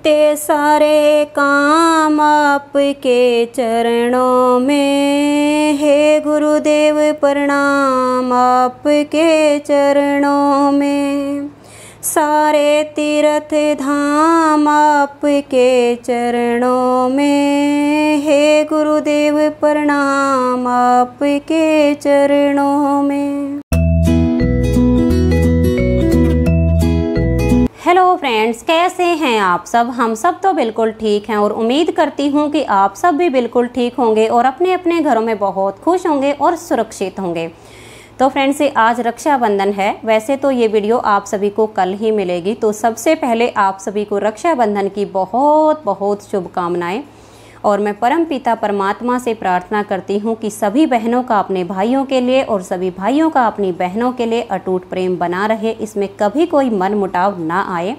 बीते सारे काम आपके चरणों में, हे गुरुदेव प्रणाम आपके चरणों में। सारे तीर्थ धाम आपके चरणों में, हे गुरुदेव प्रणाम आपके चरणों में। हेलो फ्रेंड्स, कैसे हैं आप सब? हम सब तो बिल्कुल ठीक हैं और उम्मीद करती हूँ कि आप सब भी बिल्कुल ठीक होंगे और अपने अपने घरों में बहुत खुश होंगे और सुरक्षित होंगे। तो फ्रेंड्स, आज रक्षाबंधन है। वैसे तो ये वीडियो आप सभी को कल ही मिलेगी, तो सबसे पहले आप सभी को रक्षाबंधन की बहुत बहुत शुभकामनाएं। और मैं परमपिता परमात्मा से प्रार्थना करती हूँ कि सभी बहनों का अपने भाइयों के लिए और सभी भाइयों का अपनी बहनों के लिए अटूट प्रेम बना रहे, इसमें कभी कोई मनमुटाव ना आए।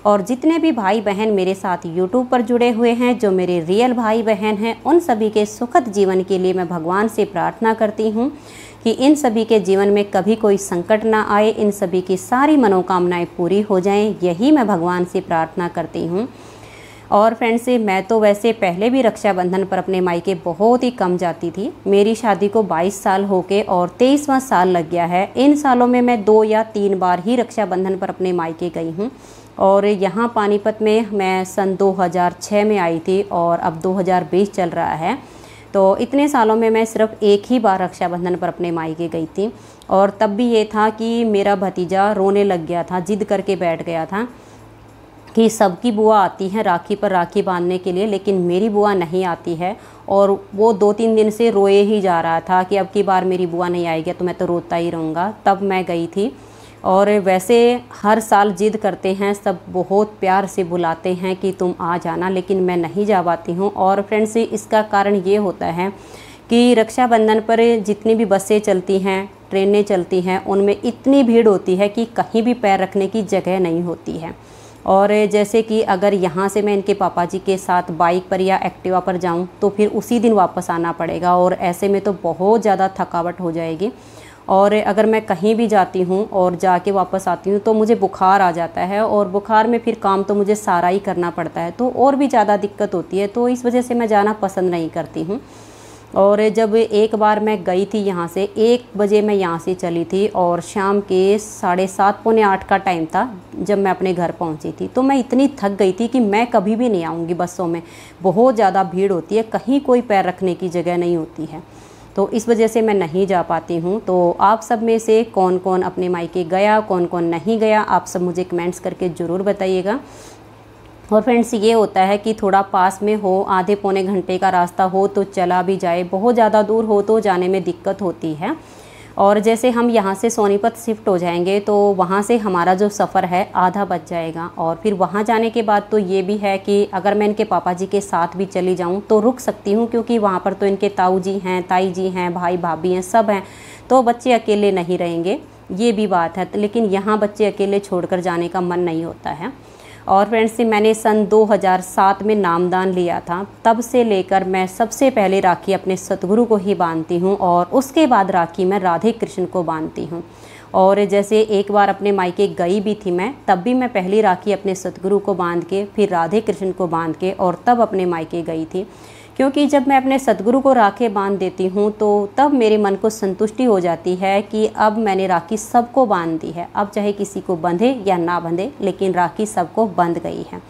और जितने भी भाई बहन मेरे साथ यूट्यूब पर जुड़े हुए हैं, जो मेरे रियल भाई बहन हैं, उन सभी के सुखद जीवन के लिए मैं भगवान से प्रार्थना करती हूँ कि इन सभी के जीवन में कभी कोई संकट ना आए, इन सभी की सारी मनोकामनाएं पूरी हो जाएं, यही मैं भगवान से प्रार्थना करती हूँ। और फ्रेंड्स, मैं तो वैसे पहले भी रक्षाबंधन पर अपने मायके बहुत ही कम जाती थी। मेरी शादी को 22 साल हो के और 23वां साल लग गया है। इन सालों में मैं 2 या 3 बार ही रक्षाबंधन पर अपने मायके गई हूँ। और यहाँ पानीपत में मैं सन 2006 में आई थी और अब 2020 चल रहा है। तो इतने सालों में मैं सिर्फ एक ही बार रक्षाबंधन पर अपने मायके गई थी, और तब भी ये था कि मेरा भतीजा रोने लग गया था, जिद करके बैठ गया था कि सबकी बुआ आती है राखी पर राखी बांधने के लिए, लेकिन मेरी बुआ नहीं आती है। और वो 2-3 दिन से रोए ही जा रहा था कि अब की बार मेरी बुआ नहीं आएगी तो मैं तो रोता ही रहूँगा। तब मैं गई थी। और वैसे हर साल जिद करते हैं, सब बहुत प्यार से बुलाते हैं कि तुम आ जाना, लेकिन मैं नहीं जा पाती हूँ। और फ्रेंड्स, इसका कारण ये होता है कि रक्षाबंधन पर जितनी भी बसें चलती हैं, ट्रेनें चलती हैं, उनमें इतनी भीड़ होती है कि कहीं भी पैर रखने की जगह नहीं होती है। और जैसे कि अगर यहाँ से मैं इनके पापा जी के साथ बाइक पर या एक्टिवा पर जाऊँ तो फिर उसी दिन वापस आना पड़ेगा, और ऐसे में तो बहुत ज़्यादा थकावट हो जाएगी। और अगर मैं कहीं भी जाती हूँ और जाके वापस आती हूँ तो मुझे बुखार आ जाता है, और बुखार में फिर काम तो मुझे सारा ही करना पड़ता है, तो और भी ज़्यादा दिक्कत होती है। तो इस वजह से मैं जाना पसंद नहीं करती हूँ। और जब एक बार मैं गई थी यहाँ से, 1 बजे मैं यहाँ से चली थी और शाम के 7:30 पौने 8 का टाइम था जब मैं अपने घर पहुँची थी। तो मैं इतनी थक गई थी कि मैं कभी भी नहीं आऊँगी बसों में, बहुत ज़्यादा भीड़ होती है, कहीं कोई पैर रखने की जगह नहीं होती है। तो इस वजह से मैं नहीं जा पाती हूँ। तो आप सब में से कौन कौन अपने मायके गया, कौन कौन नहीं गया, आप सब मुझे कमेंट्स करके ज़रूर बताइएगा। और फ्रेंड्स, ये होता है कि थोड़ा पास में हो, आधे पौने घंटे का रास्ता हो तो चला भी जाए, बहुत ज़्यादा दूर हो तो जाने में दिक्कत होती है। और जैसे हम यहाँ से सोनीपत शिफ्ट हो जाएंगे तो वहाँ से हमारा जो सफ़र है आधा बच जाएगा। और फिर वहाँ जाने के बाद तो ये भी है कि अगर मैं इनके पापा जी के साथ भी चली जाऊँ तो रुक सकती हूँ, क्योंकि वहाँ पर तो इनके ताऊ जी हैं, ताई जी हैं, भाई भाभी हैं, सब हैं, तो बच्चे अकेले नहीं रहेंगे, ये भी बात है। लेकिन यहाँ बच्चे अकेले छोड़कर जाने का मन नहीं होता है। और फ्रेंड्स, मैंने सन 2007 में नामदान लिया था, तब से लेकर मैं सबसे पहले राखी अपने सतगुरु को ही बांधती हूँ, और उसके बाद राखी मैं राधे कृष्ण को बांधती हूँ। और जैसे एक बार अपने मायके गई भी थी मैं, तब भी मैं पहली राखी अपने सतगुरु को बांध के, फिर राधे कृष्ण को बांध के, और तब अपने मायके गई थी। क्योंकि जब मैं अपने सतगुरु को राखी बांध देती हूँ तो तब मेरे मन को संतुष्टि हो जाती है कि अब मैंने राखी सबको बांध दी है, अब चाहे किसी को बंधे या ना बंधे, लेकिन राखी सबको बंध गई है।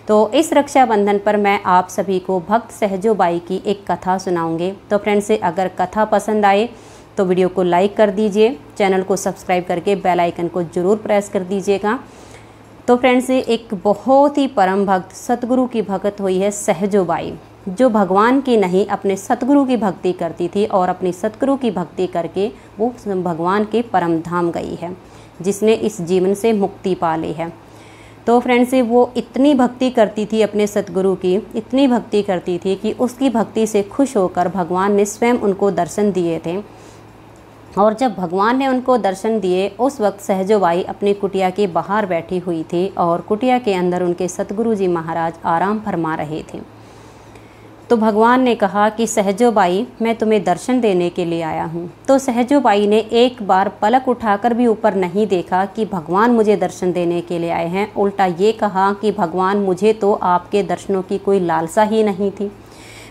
तो इस रक्षाबंधन पर मैं आप सभी को भक्त सहजो बाई की एक कथा सुनाऊंगी। तो फ्रेंड्स, अगर कथा पसंद आए तो वीडियो को लाइक कर दीजिए, चैनल को सब्सक्राइब करके बेल आइकन को ज़रूर प्रेस कर दीजिएगा। तो फ्रेंड्स, एक बहुत ही परम भक्त सतगुरु की भक्त हुई है सहजो बाई, जो भगवान की नहीं अपने सतगुरु की भक्ति करती थी, और अपनी सतगुरु की भक्ति करके वो भगवान के परम धाम गई है, जिसने इस जीवन से मुक्ति पा ली है। तो फ्रेंड्स, वो इतनी भक्ति करती थी अपने सतगुरु की, इतनी भक्ति करती थी कि उसकी भक्ति से खुश होकर भगवान ने स्वयं उनको दर्शन दिए थे। और जब भगवान ने उनको दर्शन दिए, उस वक्त सहजो बाई अपनी कुटिया के बाहर बैठी हुई थी, और कुटिया के अंदर उनके सतगुरु जी महाराज आराम फरमा रहे थे। तो भगवान ने कहा कि सहजो बाई, मैं तुम्हें दर्शन देने के लिए आया हूँ। तो सहजो बाई ने एक बार पलक उठाकर भी ऊपर नहीं देखा कि भगवान मुझे दर्शन देने के लिए आए हैं। उल्टा ये कहा कि भगवान, मुझे तो आपके दर्शनों की कोई लालसा ही नहीं थी।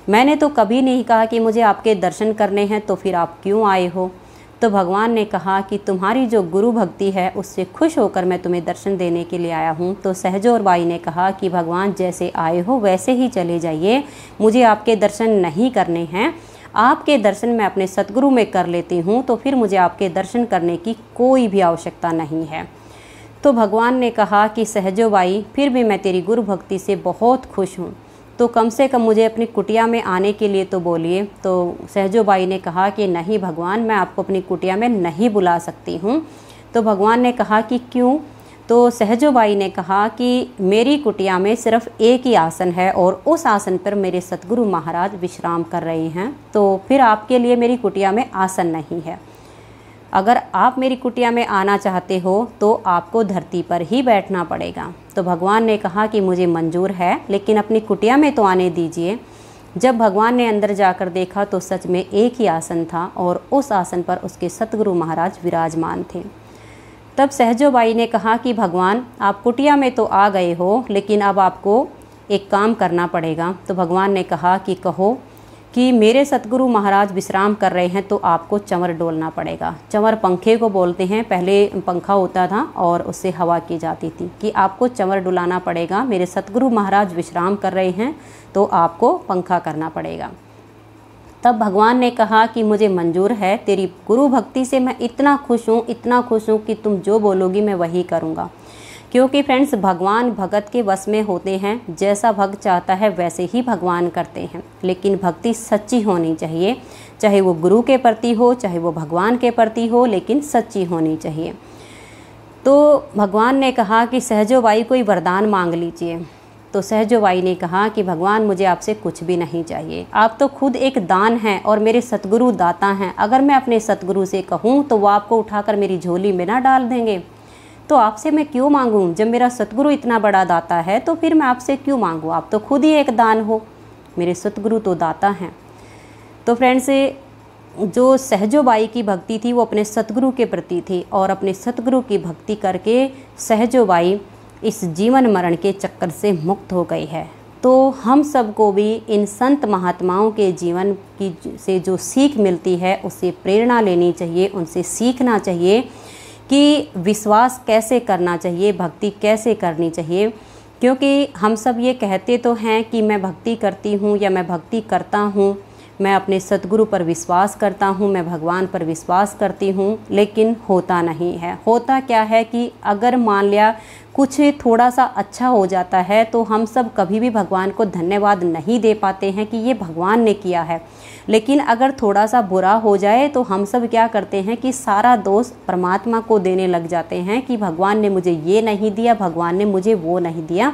मैंने तो कभी नहीं कहा कि मुझे आपके दर्शन करने हैं, तो फिर आप क्यों आए हो? तो भगवान ने कहा कि तुम्हारी जो गुरु भक्ति है उससे खुश होकर मैं तुम्हें दर्शन देने के लिए आया हूँ। तो सहजो और बाई ने कहा कि भगवान, जैसे आए हो वैसे ही चले जाइए, मुझे आपके दर्शन नहीं करने हैं। आपके दर्शन मैं अपने सतगुरु में कर लेती हूँ, तो फिर मुझे आपके दर्शन करने की कोई भी आवश्यकता नहीं है। तो भगवान ने कहा कि सहजो बाई, फिर भी मैं तेरी गुरु भक्ति से बहुत खुश हूँ, तो कम से कम मुझे अपनी कुटिया में आने के लिए तो बोलिए। तो सहजो बाई ने कहा कि नहीं भगवान, मैं आपको अपनी कुटिया में नहीं बुला सकती हूँ। तो भगवान ने कहा कि क्यों? तो सहजो बाई ने कहा कि मेरी कुटिया में सिर्फ एक ही आसन है और उस आसन पर मेरे सतगुरु महाराज विश्राम कर रहे हैं, तो फिर आपके लिए मेरी कुटिया में आसन नहीं है। अगर आप मेरी कुटिया में आना चाहते हो तो आपको धरती पर ही बैठना पड़ेगा। तो भगवान ने कहा कि मुझे मंजूर है, लेकिन अपनी कुटिया में तो आने दीजिए। जब भगवान ने अंदर जाकर देखा तो सच में एक ही आसन था और उस आसन पर उसके सतगुरु महाराज विराजमान थे। तब सहजो बाई ने कहा कि भगवान, आप कुटिया में तो आ गए हो, लेकिन अब आपको एक काम करना पड़ेगा। तो भगवान ने कहा कि कहो। कि मेरे सतगुरु महाराज विश्राम कर रहे हैं, तो आपको चंवर डोलना पड़ेगा। चंवर पंखे को बोलते हैं, पहले पंखा होता था और उससे हवा की जाती थी, कि आपको चंवर डुलाना पड़ेगा। मेरे सतगुरु महाराज विश्राम कर रहे हैं, तो आपको पंखा करना पड़ेगा। तब भगवान ने कहा कि मुझे मंजूर है, तेरी गुरु भक्ति से मैं इतना खुश हूँ कि तुम जो बोलोगी मैं वही करूँगा। क्योंकि फ्रेंड्स, भगवान भगत के वश में होते हैं, जैसा भक्त चाहता है वैसे ही भगवान करते हैं। लेकिन भक्ति सच्ची होनी चाहिए, चाहे वो गुरु के प्रति हो, चाहे वो भगवान के प्रति हो, लेकिन सच्ची होनी चाहिए। तो भगवान ने कहा कि सहजो बाई कोई वरदान मांग लीजिए। तो सहजो बाई ने कहा कि भगवान, मुझे आपसे कुछ भी नहीं चाहिए, आप तो खुद एक दान हैं और मेरे सतगुरु दाता हैं। अगर मैं अपने सतगुरु से कहूँ तो वो आपको उठाकर मेरी झोली में ना डाल देंगे, तो आपसे मैं क्यों मांगूं? जब मेरा सतगुरु इतना बड़ा दाता है तो फिर मैं आपसे क्यों मांगूं? आप तो खुद ही एक दान हो, मेरे सतगुरु तो दाता हैं। तो फ्रेंड्स, जो सहजो बाई की भक्ति थी वो अपने सतगुरु के प्रति थी, और अपने सतगुरु की भक्ति करके सहजो बाई इस जीवन मरण के चक्कर से मुक्त हो गई है। तो हम सबको भी इन संत महात्माओं के जीवन की से जो सीख मिलती है उससे प्रेरणा लेनी चाहिए, उनसे सीखना चाहिए कि विश्वास कैसे करना चाहिए, भक्ति कैसे करनी चाहिए। क्योंकि हम सब ये कहते तो हैं कि मैं भक्ति करती हूँ या मैं भक्ति करता हूँ, मैं अपने सतगुरु पर विश्वास करता हूँ, मैं भगवान पर विश्वास करती हूँ, लेकिन होता नहीं है। होता क्या है कि अगर मान लिया कुछ थोड़ा सा अच्छा हो जाता है तो हम सब कभी भी भगवान को धन्यवाद नहीं दे पाते हैं कि ये भगवान ने किया है। लेकिन अगर थोड़ा सा बुरा हो जाए तो हम सब क्या करते हैं कि सारा दोष परमात्मा को देने लग जाते हैं कि भगवान ने मुझे ये नहीं दिया, भगवान ने मुझे वो नहीं दिया।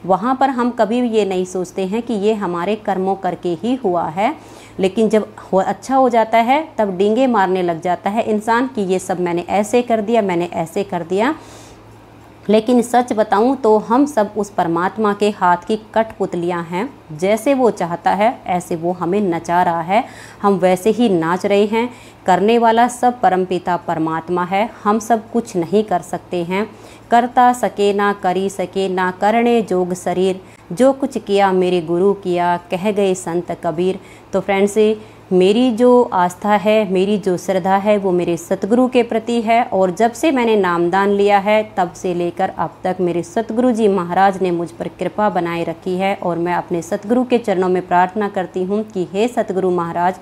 वहाँ पर हम कभी भी ये नहीं सोचते हैं कि ये हमारे कर्मों करके ही हुआ है। लेकिन जब अच्छा हो जाता है तब डींगे मारने लग जाता है इंसान कि ये सब मैंने ऐसे कर दिया, मैंने ऐसे कर दिया। लेकिन सच बताऊं तो हम सब उस परमात्मा के हाथ की कठपुतलियां हैं। जैसे वो चाहता है ऐसे वो हमें नचा रहा है, हम वैसे ही नाच रहे हैं। करने वाला सब परमपिता परमात्मा है, हम सब कुछ नहीं कर सकते हैं। करता सके ना करी सके, ना करने जोग शरीर, जो कुछ किया मेरे गुरु किया, कह गए संत कबीर। तो फ्रेंड्स, मेरी जो आस्था है, मेरी जो श्रद्धा है वो मेरे सतगुरु के प्रति है। और जब से मैंने नामदान लिया है तब से लेकर अब तक मेरे सतगुरु जी महाराज ने मुझ पर कृपा बनाए रखी है। और मैं अपने सतगुरु के चरणों में प्रार्थना करती हूँ कि हे सतगुरु महाराज,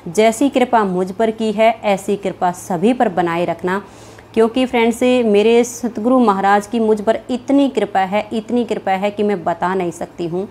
जैसी कृपा मुझ पर की है ऐसी कृपा सभी पर बनाए रखना। क्योंकि फ्रेंड्स, मेरे सतगुरु महाराज की मुझ पर इतनी कृपा है कि मैं बता नहीं सकती हूँ।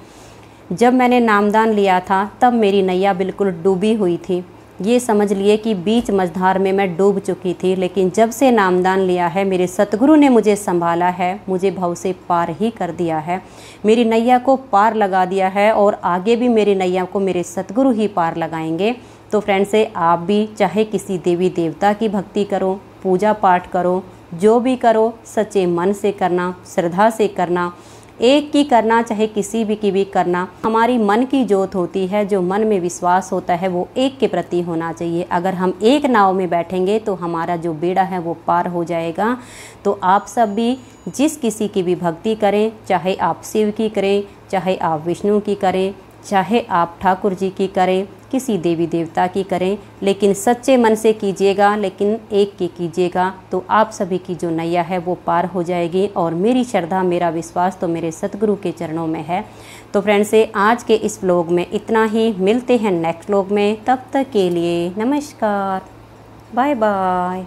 जब मैंने नामदान लिया था तब मेरी नैया बिल्कुल डूबी हुई थी। ये समझ लिए कि बीच मझधार में मैं डूब चुकी थी। लेकिन जब से नामदान लिया है मेरे सतगुरु ने मुझे संभाला है, मुझे भव से पार ही कर दिया है, मेरी नैया को पार लगा दिया है। और आगे भी मेरी नैया को मेरे सतगुरु ही पार लगाएंगे। तो फ्रेंड्स, आप भी चाहे किसी देवी देवता की भक्ति करो, पूजा पाठ करो, जो भी करो सच्चे मन से करना, श्रद्धा से करना। एक की करना चाहे किसी भी की भी करना, हमारी मन की जोत होती है, जो मन में विश्वास होता है वो एक के प्रति होना चाहिए। अगर हम एक नाव में बैठेंगे तो हमारा जो बेड़ा है वो पार हो जाएगा। तो आप सब भी जिस किसी की भी भक्ति करें, चाहे आप शिव की करें, चाहे आप विष्णु की करें, चाहे आप ठाकुर जी की करें, किसी देवी देवता की करें, लेकिन सच्चे मन से कीजिएगा, लेकिन एक की कीजिएगा, तो आप सभी की जो नैया है वो पार हो जाएगी। और मेरी श्रद्धा, मेरा विश्वास तो मेरे सतगुरु के चरणों में है। तो फ्रेंड्स, आज के इस व्लॉग में इतना ही। मिलते हैं नेक्स्ट व्लॉग में, तब तक के लिए नमस्कार, बाय बाय।